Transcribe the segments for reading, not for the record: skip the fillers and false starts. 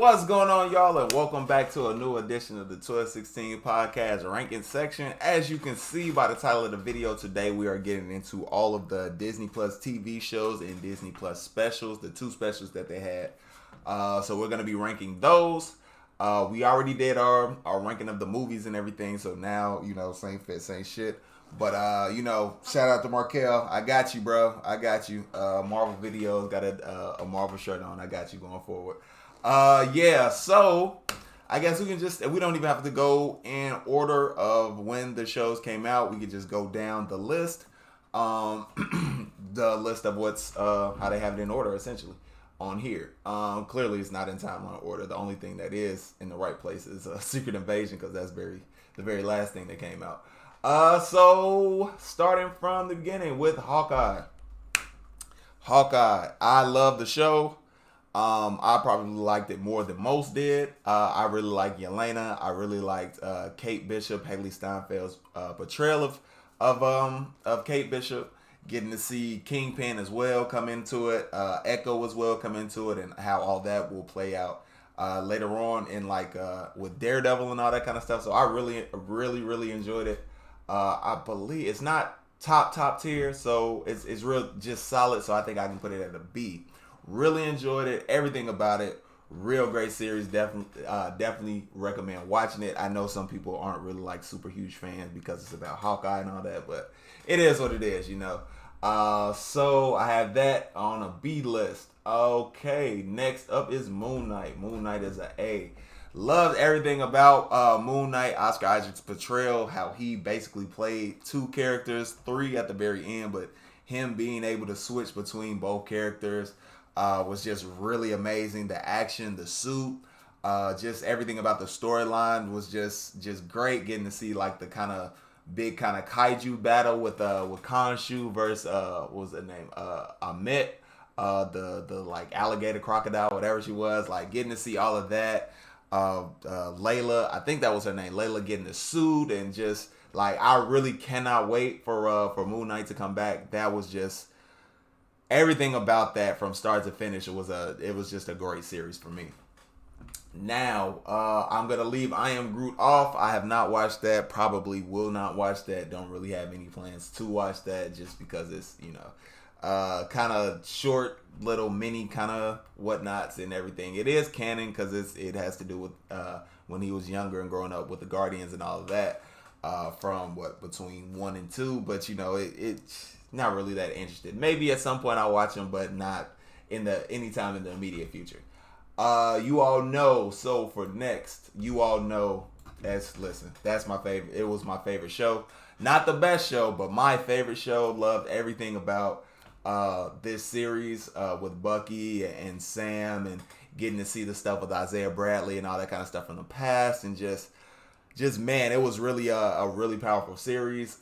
What's going on, y'all, and welcome back to a new edition of the 16's podcast ranking section. As you can see by the title of the video, today we are getting into all of the Disney Plus TV shows and Disney Plus specials, the two specials that they had. So we're going to be ranking those. We already did our ranking of the movies and everything, so now, same fit, same shit. But, shout out to Markel. I got you, bro. I got you. Marvel Videos, got a Marvel shirt on. I got you going forward. So I guess we don't even have to go in order of when the shows came out. We could just go down the list. The list of what's, how they have it in order, essentially, on here. Clearly it's not in timeline order. The only thing that is in the right place is Secret Invasion, because that's the very last thing that came out. So starting from the beginning with Hawkeye. I love the show. I probably liked it more than most did. I really liked Yelena. I really liked Kate Bishop, Haley Steinfeld's portrayal of Kate Bishop. Getting to see Kingpin as well come into it, Echo as well come into it, and how all that will play out later on in with Daredevil and all that kind of stuff. So I really enjoyed it. I believe it's not top tier, so it's real just solid. So I think I can put it at a B. Really enjoyed it. Everything about it. Real great series. Definitely recommend watching it. I know some people aren't really super huge fans because it's about Hawkeye and all that, but it is what it is, So I have that on a B list. Okay, next up is Moon Knight. Moon Knight is an A. Loved everything about Moon Knight. Oscar Isaac's portrayal, how he basically played two characters, three at the very end, but him being able to switch between both characters was just really amazing. The action, the suit, just everything about the storyline was just great. Getting to see the kind of big kind of kaiju battle with Khonshu versus what was the name, Amit, the alligator crocodile, whatever she was. Getting to see all of that. Layla, I think that was her name. Layla getting the suit, and just I really cannot wait for Moon Knight to come back. That was just everything about that from start to finish. It was just a great series for me. Now, I'm gonna leave I Am Groot off. I have not watched that. Probably will not watch that. Don't really have any plans to watch that, just because it's kind of short, little mini kind of whatnots and everything. It is canon because it has to do with when he was younger and growing up with the Guardians and all of that. From between 1 and 2, but it's not really that interested. Maybe at some point I'll watch them, but not anytime in the immediate future. You all know. So for next, you all know. That's my favorite. It was my favorite show. Not the best show, but my favorite show. Loved everything about this series with Bucky and Sam, and getting to see the stuff with Isaiah Bradley and all that kind of stuff from the past, and just man, it was really a really powerful series.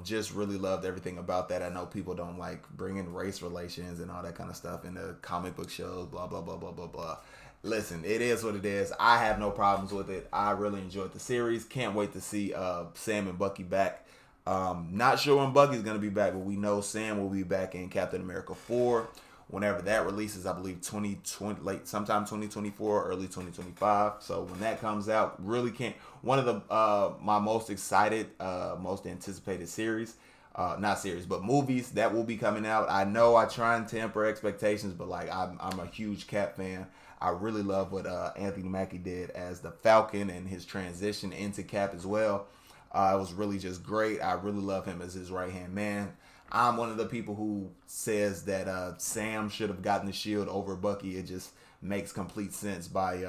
Just really loved everything about that. I know people don't like bringing race relations and all that kind of stuff in the comic book shows, blah blah blah blah blah blah. Listen, it is what it is. I have no problems with it. I really enjoyed the series. Can't wait to see Sam and Bucky back. Not sure when Bucky's gonna be back, but we know Sam will be back in Captain America 4. Whenever that releases, I believe 2020, sometime 2024, early 2025. So when that comes out, really can't. One of the my most excited, most anticipated series, not series, but movies that will be coming out. I know I try and temper expectations, but I'm a huge Cap fan. I really love what Anthony Mackie did as the Falcon and his transition into Cap as well. It was really just great. I really love him as his right-hand man. I'm one of the people who says that Sam should have gotten the shield over Bucky. It just makes complete sense by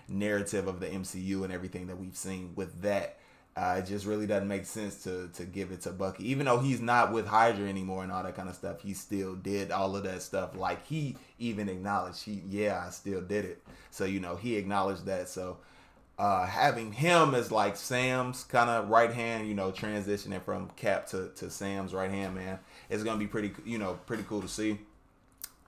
narrative of the MCU and everything that we've seen with that. It just really doesn't make sense to give it to Bucky. Even though he's not with Hydra anymore and all that kind of stuff, he still did all of that stuff. He even acknowledged, I still did it. So, he acknowledged that. So, having him as Sam's kind of right hand, transitioning from Cap to Sam's right hand man, it's gonna be pretty cool to see.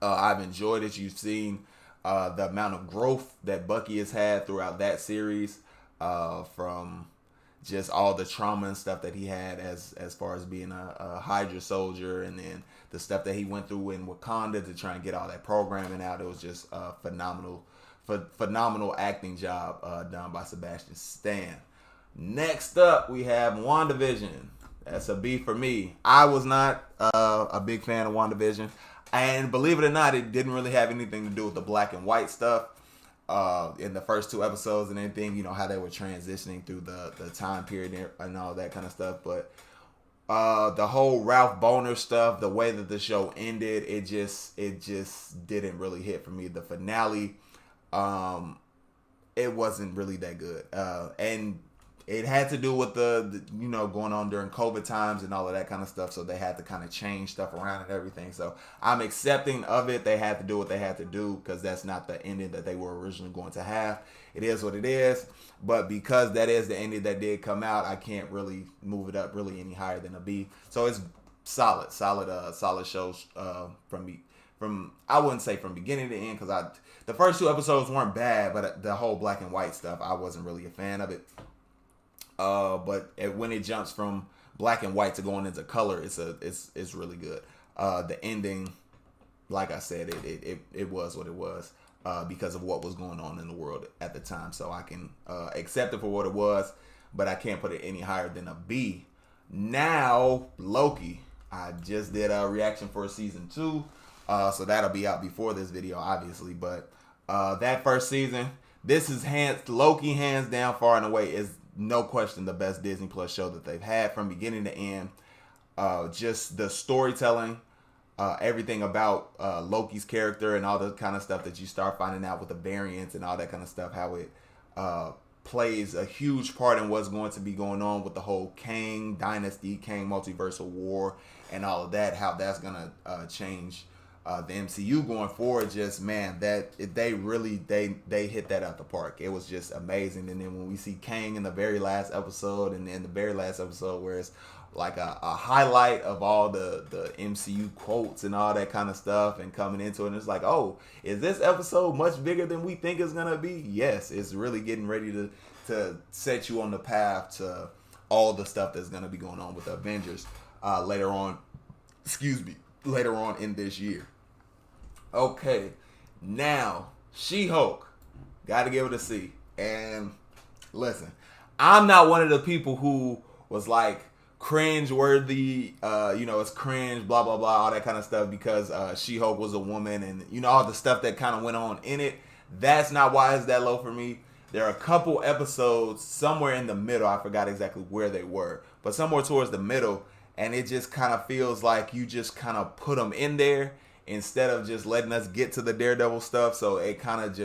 I've enjoyed it. You've seen the amount of growth that Bucky has had throughout that series, from just all the trauma and stuff that he had as far as being a Hydra soldier, and then the stuff that he went through in Wakanda to try and get all that programming out. It was just phenomenal phenomenal acting job done by Sebastian Stan. Next up, we have WandaVision. That's a B for me. I was not a big fan of WandaVision. And believe it or not, it didn't really have anything to do with the black and white stuff in the first 2 episodes and anything, how they were transitioning through the time period and all that kind of stuff. But the whole Ralph Boner stuff, the way that the show ended, it just didn't really hit for me. The finale, it wasn't really that good. And it had to do with the going on during COVID times and all of that kind of stuff. So they had to kind of change stuff around and everything. So I'm accepting of it. They had to do what they had to do because that's not the ending that they were originally going to have. It is what it is. But because that is the ending that did come out, I can't really move it up really any higher than a B. So it's solid shows from me. I wouldn't say from beginning to end because the first 2 episodes weren't bad, but the whole black and white stuff, I wasn't really a fan of it. But when it jumps from black and white to going into color, it's really good. The ending, like I said, it was what it was because of what was going on in the world at the time. So I can accept it for what it was, but I can't put it any higher than a B. Now, Loki. I just did a reaction for season 2, so that'll be out before this video, obviously. But that first season, this is Loki hands down, far and away, is no question the best Disney Plus show that they've had from beginning to end. Just the storytelling, everything about Loki's character and all the kind of stuff that you start finding out with the variants and all that kind of stuff, how it plays a huge part in what's going to be going on with the whole Kang dynasty, Kang multiversal war, and all of that, how that's going to change the MCU going forward. Just, man, that they hit that out the park. It was just amazing. And then when we see Kang in the very last episode, and in the very last episode where it's like a highlight of all the MCU quotes and all that kind of stuff, and coming into it, and it's like, oh, is this episode much bigger than we think it's gonna be? Yes, it's really getting ready to set you on the path to all the stuff that's gonna be going on with the Avengers later on in this year. Okay, now She-Hulk, gotta give it a C. And listen, I'm not one of the people who was like cringe-worthy, it's cringe, blah blah blah, all that kind of stuff because She-Hulk was a woman, and all the stuff that kind of went on in it. That's not why it's that low for me. There are a couple episodes somewhere in the middle, I forgot exactly where they were, but somewhere towards the middle, and it just kind of feels like you just kind of put them in there instead of just letting us get to the Daredevil stuff. So it kind of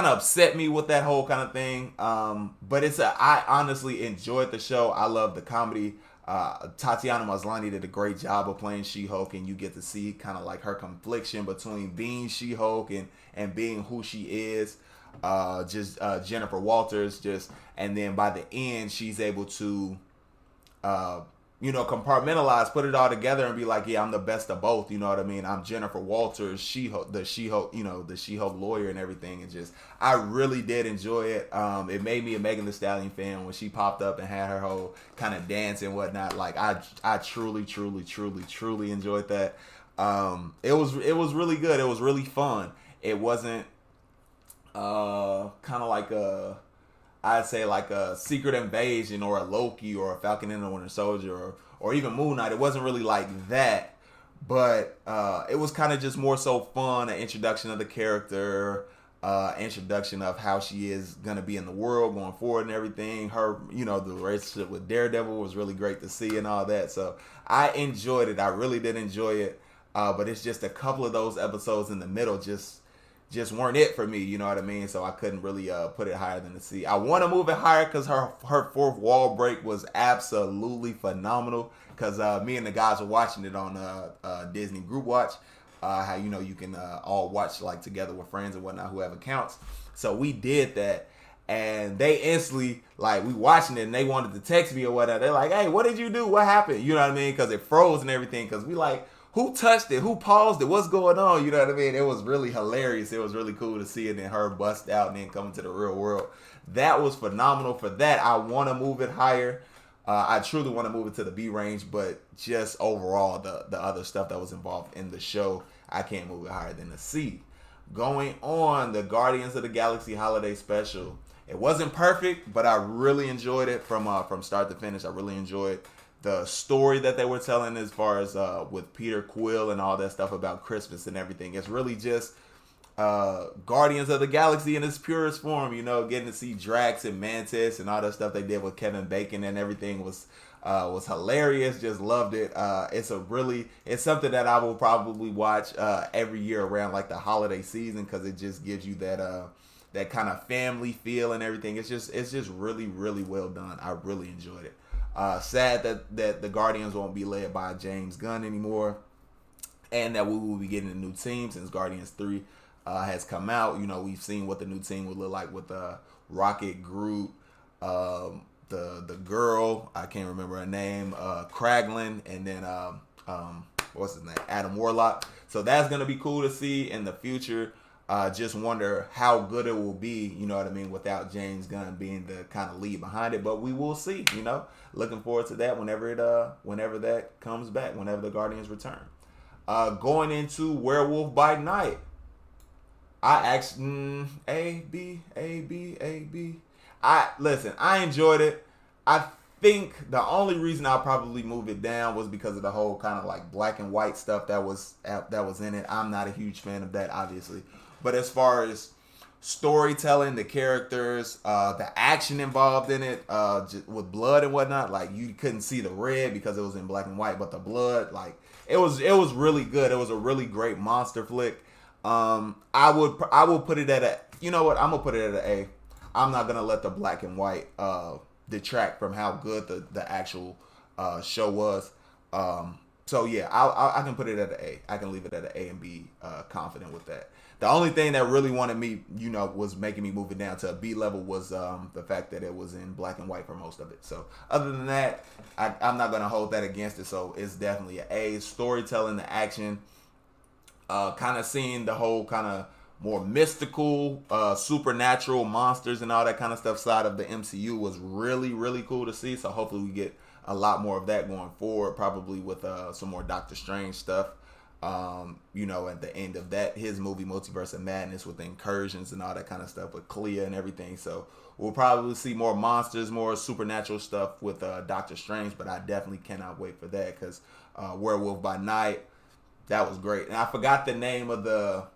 upset me with that whole kind of thing. But I honestly enjoyed the show. I love the comedy. Tatiana Maslany did a great job of playing She-Hulk, and you get to see kind of like her confliction between being She-Hulk and being who she is. Jennifer Walters, and then by the end, she's able to compartmentalize, put it all together and be like, yeah, I'm the best of both. You know what I mean? I'm Jennifer Walters, the She-Hulk lawyer and everything. And I really did enjoy it. It made me a Megan Thee Stallion fan when she popped up and had her whole kind of dance and whatnot. Like I truly enjoyed that. It was really good. It was really fun. It wasn't kind of like I'd say like a Secret Invasion or a Loki or a Falcon and the Winter Soldier or even Moon Knight. It wasn't really like that, but it was kind of just more so fun, an introduction of the character, introduction of how she is going to be in the world going forward and everything. Her, the relationship with Daredevil was really great to see and all that. So I enjoyed it. I really did enjoy it. But it's just a couple of those episodes in the middle just weren't it for me, you know what I mean? So I couldn't really put it higher than a C. I want to move it higher because her fourth wall break was absolutely phenomenal. Because me and the guys were watching it on Disney Group Watch. How you can all watch like together with friends and whatnot who have accounts. So we did that, and they instantly we watching it, and they wanted to text me or whatever. They're like, "Hey, what did you do? What happened?" You know what I mean? Because it froze and everything. Because we like, who touched it? Who paused it? What's going on? You know what I mean? It was really hilarious. It was really cool to see it and her bust out and then come to the real world. That was phenomenal. For that, I want to move it higher. I truly want to move it to the B range, but just overall, the other stuff that was involved in the show, I can't move it higher than a C. going on the Guardians of the Galaxy Holiday Special. It wasn't perfect, but I really enjoyed it from start to finish. I really enjoyed the story that they were telling as far as with Peter Quill and all that stuff about Christmas and everything. It's really just Guardians of the Galaxy in its purest form. You know, getting to see Drax and Mantis and all that stuff they did with Kevin Bacon and everything was hilarious. Just loved it. It's something that I will probably watch every year around like the holiday season, because it just gives you that kind of family feel and everything. It's just really, really well done. I really enjoyed it. Sad that the Guardians won't be led by James Gunn anymore, and that we will be getting a new team since Guardians 3 has come out. You know, we've seen what the new team would look like with Rocket, Groot, the girl, I can't remember her name, Kraglin, and then what's his name, Adam Warlock. So that's gonna be cool to see in the future. Just wonder how good it will be, you know what I mean, without James Gunn being the kind of lead behind it. But we will see, you know. Looking forward to that whenever that comes back, whenever the Guardians return. Going into Werewolf by Night. I actually A, B. I enjoyed it. I think the only reason I'll probably move it down was because of the whole kind of like black and white stuff that was in it. I'm not a huge fan of that, obviously. But as far as storytelling, the characters, the action involved in it, with blood and whatnot, like you couldn't see the red because it was in black and white, but the blood, like it was really good. It was a really great monster flick. I will put it at a, you know what? I'm gonna put it at an A. I'm not gonna let the black and white detract from how good the actual show was. So yeah, I can put it at an A. I can leave it at an A and be confident with that. The only thing that really wanted me, you know, was making me move it down to a B level was the fact that it was in black and white for most of it. So other than that, I'm not gonna hold that against it. So it's definitely an A. Storytelling, the action, kind of seeing the whole kind of more mystical, supernatural monsters and all that kind of stuff side of the MCU was really, really cool to see. So hopefully we get a lot more of that going forward, probably with some more Doctor Strange stuff. You know, at the end of that, his movie Multiverse of Madness with the incursions and all that kind of stuff with Clea and everything. So we'll probably see more monsters, more supernatural stuff with Doctor Strange, but I definitely cannot wait for that, because Werewolf by Night, that was great. And I forgot the name of the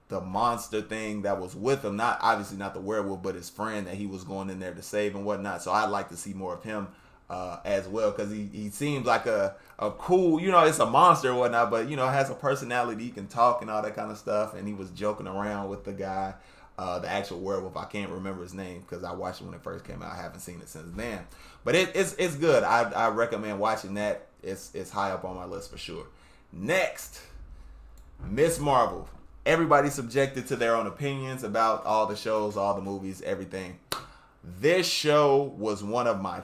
monster thing that was with him. Not obviously not the werewolf, but his friend that he was going in there to save and whatnot. So I'd like to see more of him as well, because he seems like a cool, you know, it's a monster and whatnot, but you know, has a personality, he can talk and all that kind of stuff. And he was joking around with the guy, the actual werewolf. I can't remember his name because I watched it when it first came out. I haven't seen it since then, but it's good. I recommend watching that. It's high up on my list for sure. Next, Miss Marvel. Everybody's subjected to their own opinions about all the shows, all the movies, everything. This show was one of my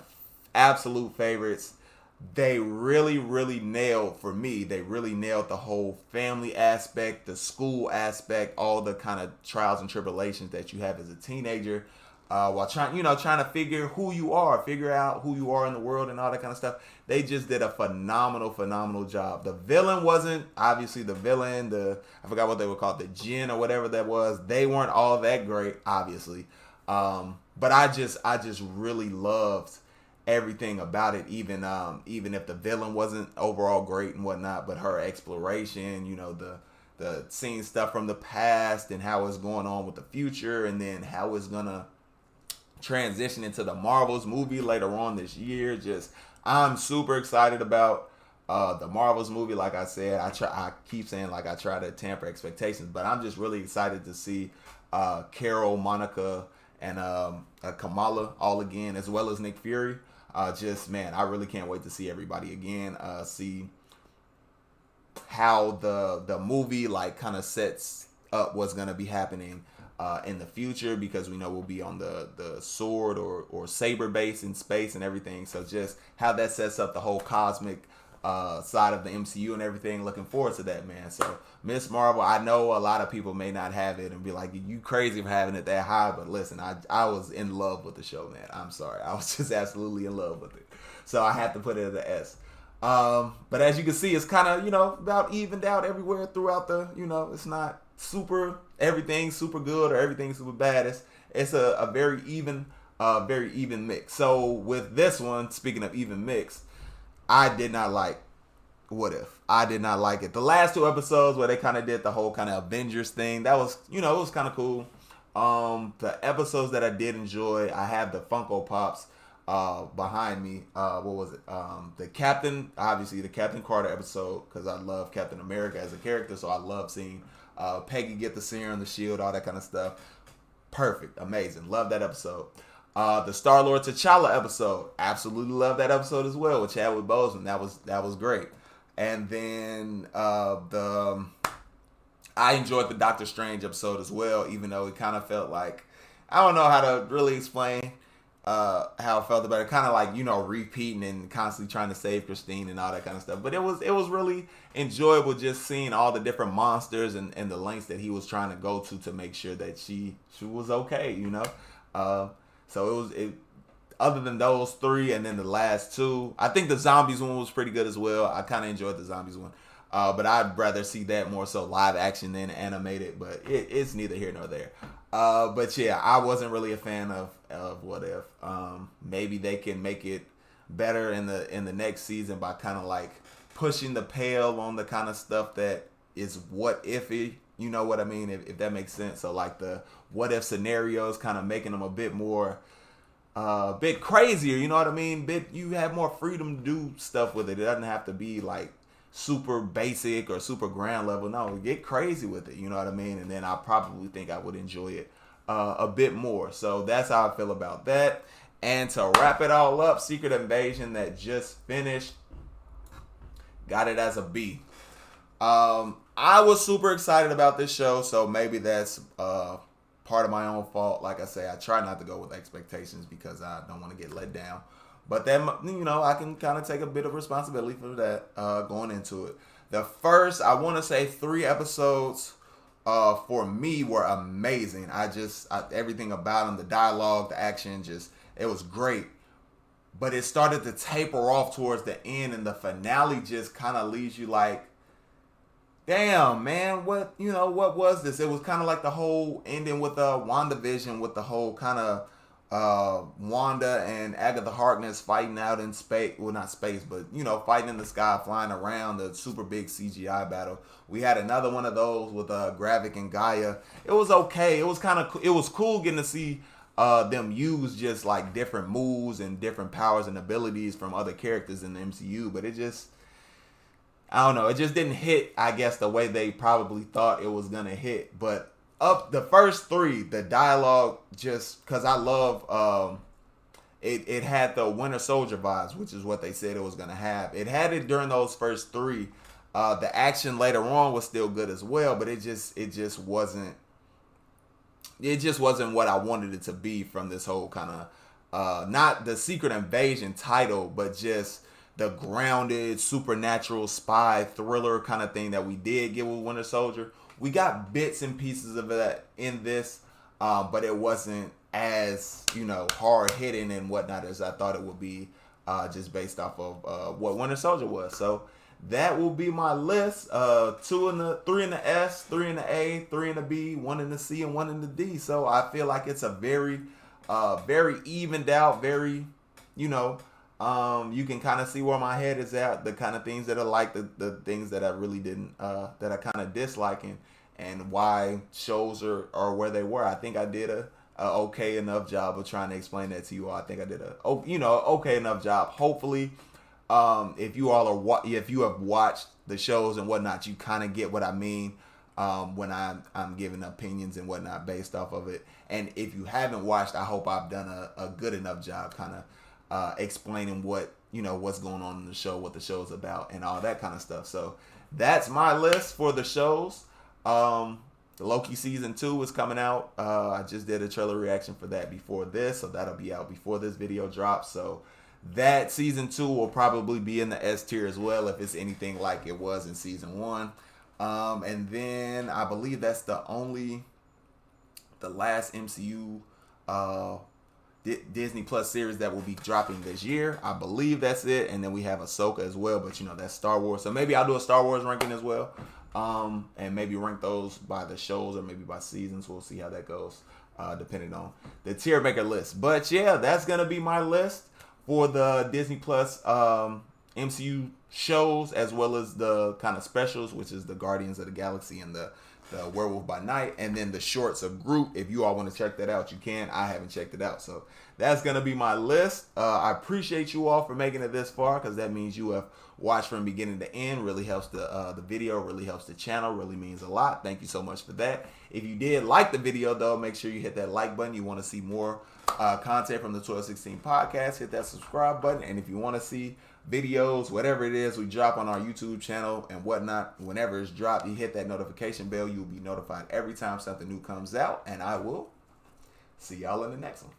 absolute favorites. They really, really nailed, for me, they really nailed the whole family aspect, the school aspect, all the kind of trials and tribulations that you have as a teenager, while trying to figure out who you are in the world and all that kind of stuff. They just did a phenomenal job. The villain wasn't, obviously the villain, I forgot what they were called, the Jinn or whatever that was. They weren't all that great, obviously. But I just really loved everything about it, even if the villain wasn't overall great and whatnot, but her exploration, you know, the seeing stuff from the past and how it's going on with the future, and then how it's gonna transition into the Marvels movie later on this year. I'm super excited about the Marvels movie. Like I said, I keep saying like I try to temper expectations, but I'm just really excited to see Carol, Monica, and Kamala all again, as well as Nick Fury. Man, I really can't wait to see everybody again. See how the movie like kind of sets up what's gonna be happening in the future, because we know we'll be on the sword or saber base in space and everything. So just how that sets up the whole cosmic side of the MCU and everything. Looking forward to that, man. So Miss Marvel, I know a lot of people may not have it and be like, you crazy for having it that high, but listen, I was in love with the show, man. I'm sorry, I was just absolutely in love with it, so I had to put it at the S. But as you can see, it's kind of, about evened out everywhere throughout the, it's not super everything super good or everything super bad. It's a very even mix. So with this one, speaking of even mix, I did not like What If. I did not like it. The last two episodes where they kind of did the whole kind of Avengers thing, that was, it was kind of cool. The episodes that I did enjoy, I have the Funko Pops behind me. What was it? The Captain, obviously the Captain Carter episode, because I love Captain America as a character, so I love seeing Peggy get the serum, the shield, all that kind of stuff. Perfect, amazing, love that episode. The Star-Lord T'Challa episode, absolutely love that episode as well with Chadwick Boseman. That was great. And then I enjoyed the Doctor Strange episode as well, even though it kind of felt like, I don't know how to really explain how I felt about it. Kind of like, repeating and constantly trying to save Christine and all that kind of stuff. But it was really enjoyable just seeing all the different monsters and the lengths that he was trying to go to make sure that she was okay, So other than those three and then the last two, I think the zombies one was pretty good as well. I kind of enjoyed the zombies one. But I'd rather see that more so live action than animated, but it's neither here nor there. But yeah, I wasn't really a fan of What If. Maybe they can make it better in the next season by kind of like pushing the pail on the kind of stuff that is what ify. You know what I mean? If that makes sense. So like the what if scenarios, kind of making them a bit more, bit crazier. You know what I mean? You have more freedom to do stuff with it. It doesn't have to be like super basic or super ground level. No, get crazy with it. You know what I mean? And then I probably think I would enjoy it a bit more. So that's how I feel about that. And to wrap it all up, Secret Invasion that just finished, got it as a B. I was super excited about this show, so maybe that's part of my own fault. Like I say, I try not to go with expectations because I don't want to get let down. But then, I can kind of take a bit of responsibility for that going into it. The first, I want to say 3 episodes for me were amazing. Everything about them, the dialogue, the action, it was great. But it started to taper off towards the end, and the finale just kind of leaves you like, damn, man, what was this? It was kind of like the whole ending with WandaVision, with the whole kind of Wanda and Agatha Harkness fighting out in space. Well, not space, but, fighting in the sky, flying around, the super big CGI battle. We had another one of those with Gravik and Gaia. It was okay. It was it was cool getting to see them use just like different moves and different powers and abilities from other characters in the MCU, but it just, I don't know, it just didn't hit, I guess, the way they probably thought it was going to hit. But up the first 3, the dialogue, just because I love, it had the Winter Soldier vibes, which is what they said it was going to have. It had it during those first 3. The action later on was still good as well, but it just wasn't what I wanted it to be from this whole kind of, not the Secret Invasion title, but just the grounded, supernatural spy thriller kind of thing that we did get with Winter Soldier. We got bits and pieces of that in this, but it wasn't as, hard hitting and whatnot as I thought it would be, just based off of what Winter Soldier was. So that will be my list. 3 in the S, 3 in the A, 3 in the B, 1 in the C, and 1 in the D. So I feel like it's a very, very evened out, very, you can kind of see where my head is at, the kind of things that I like, the things that I really didn't, that I kind of dislike, and why shows are where they were. I think I did a okay enough job of trying to explain that to you all. I think I did a okay enough job. Hopefully, if you have watched the shows and whatnot, you kind of get what I mean when I'm giving opinions and whatnot based off of it. And if you haven't watched, I hope I've done a good enough job kind of explaining what's going on in the show, what the show's about, and all that kind of stuff. So that's my list for the shows. Loki season 2 is coming out. I just did a trailer reaction for that before this, so that'll be out before this video drops. So that season 2 will probably be in the S tier as well, if it's anything like it was in season 1. And then I believe that's the last MCU Disney Plus series that will be dropping this year. I believe that's it. And then we have Ahsoka as well, but that's Star Wars. So maybe I'll do a Star Wars ranking as well. and maybe rank those by the shows or maybe by seasons. We'll see how that goes, depending on the tier maker list. But yeah, that's gonna be my list for the Disney Plus MCU shows, as well as the kind of specials, which is the Guardians of the Galaxy and the Werewolf by Night, and then the shorts of Groot. If you all want to check that out, you can. I haven't checked it out, so that's gonna be my list. I appreciate you all for making it this far, because that means you have watched from beginning to end. Really helps the video, really helps the channel, really means a lot. Thank you so much for that. If you did like the video though, make sure you hit that like button. You want to see more content from the 1216 podcast, hit that subscribe button. And if you want to see videos, whatever it is we drop on our YouTube channel and whatnot, whenever it's dropped, you hit that notification bell. You'll be notified every time something new comes out, and I will see y'all in the next one.